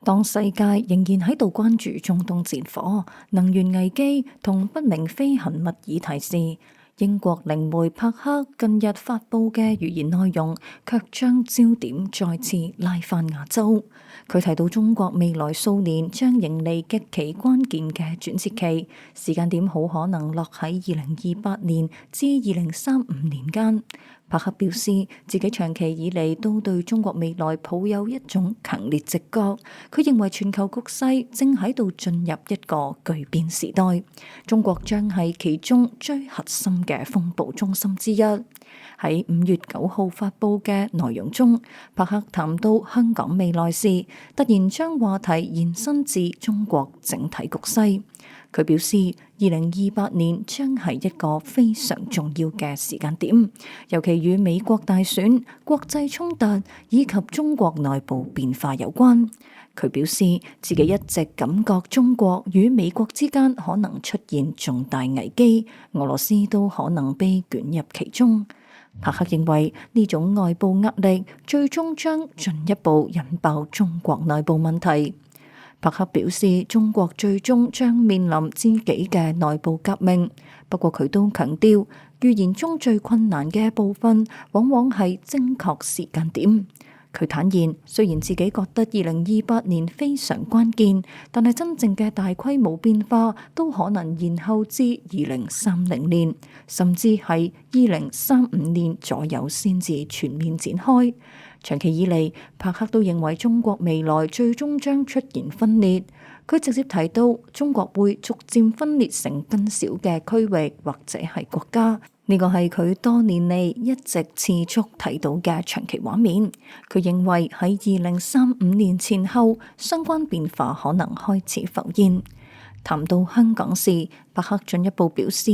當世界仍然喺度關注中東戰火、能源危機同不明飛行物議題時，英國靈媒柏克近日發佈嘅預言內容，卻將焦點再次拉返亞洲。佢提到中國未來數年將迎嚟極其關鍵嘅轉折期，時間點好可能落喺2028年至2035年間。柏克表示，自己長期以嚟都對中國未來抱有一種強烈直覺。佢認為全球局勢正喺度進入一個巨變時代，中國將係其中最核心嘅風暴中心之一。喺5月9號發佈嘅內容中，柏克談到香港未來時，突然將話題延伸至中國整體局勢。佢表示，2028年將係一個非常重要嘅時間點，尤其與美國大選、國際衝突以及中國內部變化有關。佢表示，自己一直感覺中國與美國之間可能出現重大危機，俄羅斯都可能被捲入其中。柏克認為呢種外部壓力最終將進一步引爆中國內部問題。柏克表示，中國最終將面臨自己嘅內部革命。不過佢都強調，預言中最困難嘅部分，往往係精確時間點。佢坦言，雖然自己覺得2028年非常關鍵，但係真正嘅大規模變化都可能延後至2030年，甚至係2035年左右先至全面展開。長期以嚟，柏克都認為中國未來最終將出現分裂。佢直接提到，中國會逐漸分裂成更小嘅區域或者係國家。呢個係佢多年嚟一直持續睇到嘅長期畫面。佢認為喺2035年前後，相關變化可能開始浮現。談到香港時，柏克進一步表示，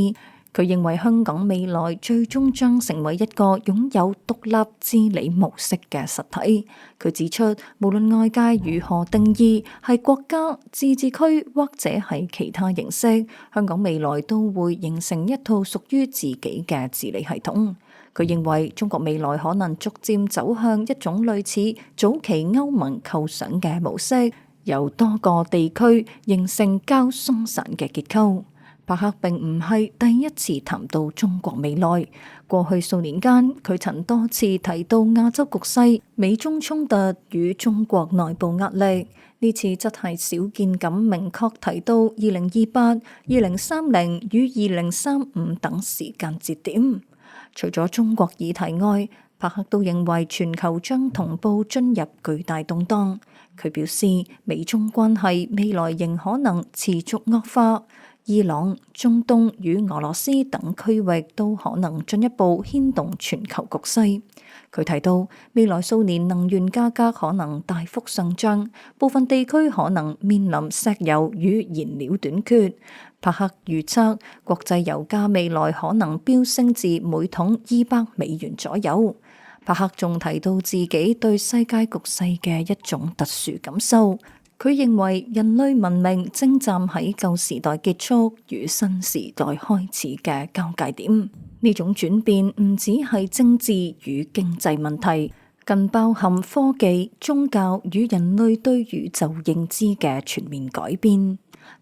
佢認為香港未來最終將成為一個擁有獨立治理模式嘅實體。佢指出，無論外界如何定義係國家、自治區或者係其他形式，香港未來都會形成一套屬於自己嘅治理系統。佢認為中國未來可能逐漸走向一種類似早期歐盟構想嘅模式，由多個地區形成較鬆散嘅結構。柏克並唔係第一次談到中國未來。過去數年間，佢曾多次提到亞洲局勢、美中衝突與中國內部壓力。呢次則係少見咁明確提到2028、2030與2035等時間節點。除咗中國議題外，柏克都認為全球將同步進入巨大動盪。佢表示，美中關係未來仍可能持續惡化。伊朗、中東與俄羅斯等區域都可能進一步牽動全球局勢。佢提到，未來數年能源價格可能大幅上漲，部分地區可能面臨石油與燃料短缺。柏克預測，國際油價未來可能飆升至每桶$200左右。柏克仲提到自己對世界局勢嘅一種特殊感受。佢認為人類文明正站喺舊時代結束與新時代開始嘅交界點。呢種轉變唔只係政治與經濟問題，更包含科技、宗教與人類對宇宙認知嘅全面改變。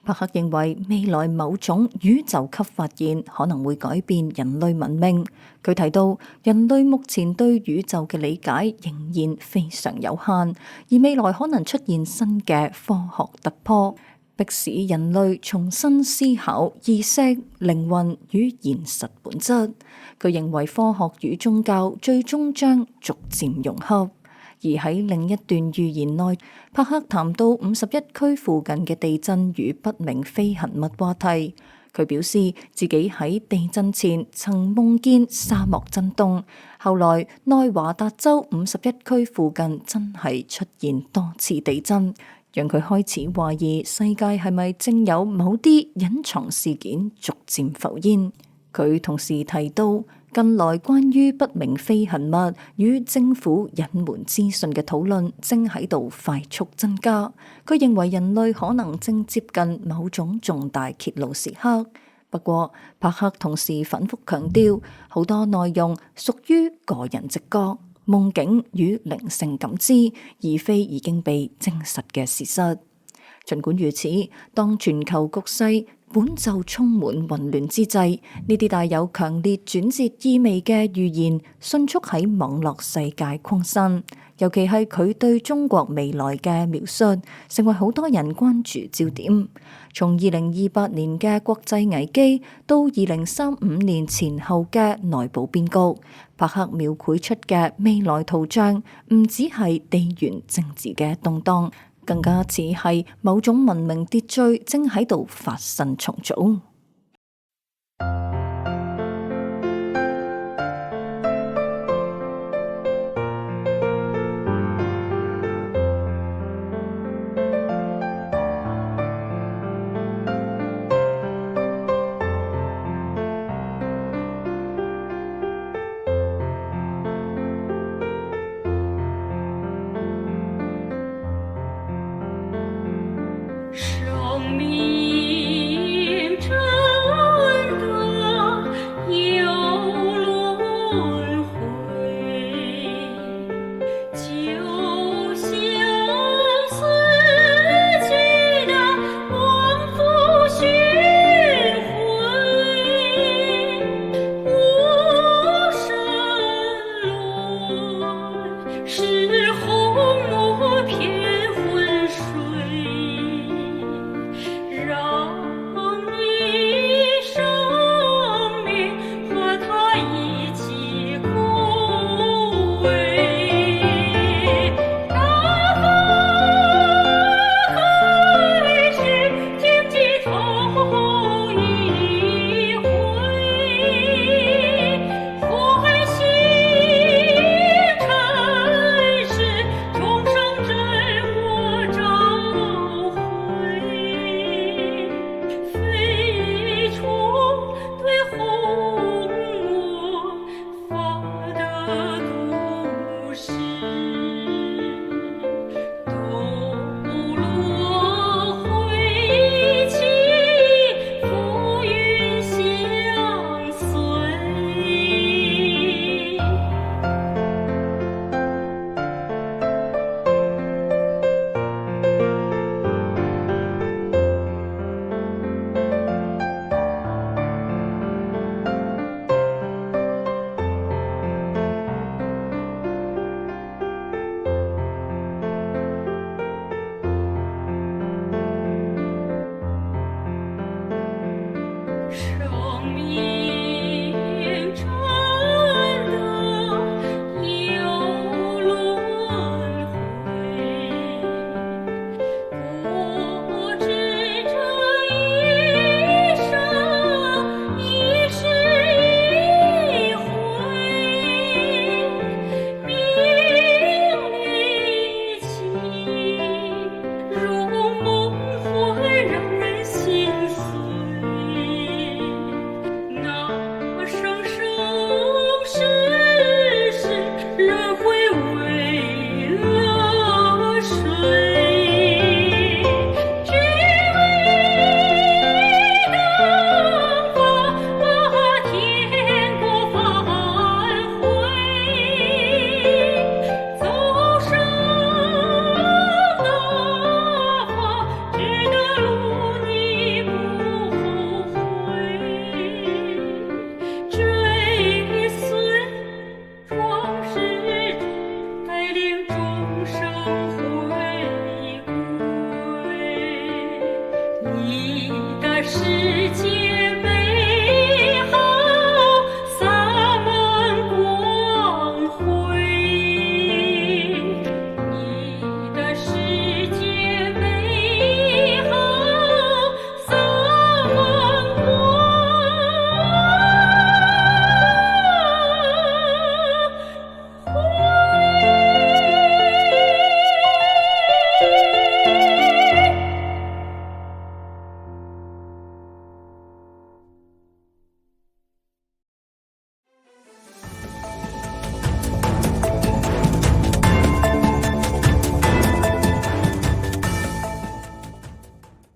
柏克認為未來某種宇宙級發現可能會改變人類文明。佢提到，人類目前對宇宙嘅理解仍然非常有限，而未來可能出現新嘅科學突破，迫使人類重新思考意識、靈魂與現實本質。佢認為科學與宗教最終將逐漸融合。而喺另一段預言內，柏克談到51區附近嘅地震與不明飛行物話題。佢表示自己喺地震前曾夢見沙漠震動，後來內華達州51區附近真係出現多次地震，讓佢開始懷疑世界係咪正有某啲隱藏事件逐漸浮現。佢同時提到，近來關於不明飛行物與政府隱瞞資訊嘅討論正喺度快速增加。佢認為人類可能正接近某種重大揭露時刻。不過，柏克同時反覆強調，好多內容屬於個人直覺，夢境與靈性感知，而非已經被證實嘅事實。儘管如此，當全球局勢本就充滿混亂之際，呢啲帶有強烈轉折意味嘅預言迅速喺網絡世界擴散，尤其係佢對中國未來嘅描述，成為好多人關注焦點。從2028年嘅國際危機到2035年前後嘅內部變局，柏克描繪出嘅未來圖像唔只係地緣政治嘅動盪，更加似係某種文明秩序正喺度發生重組。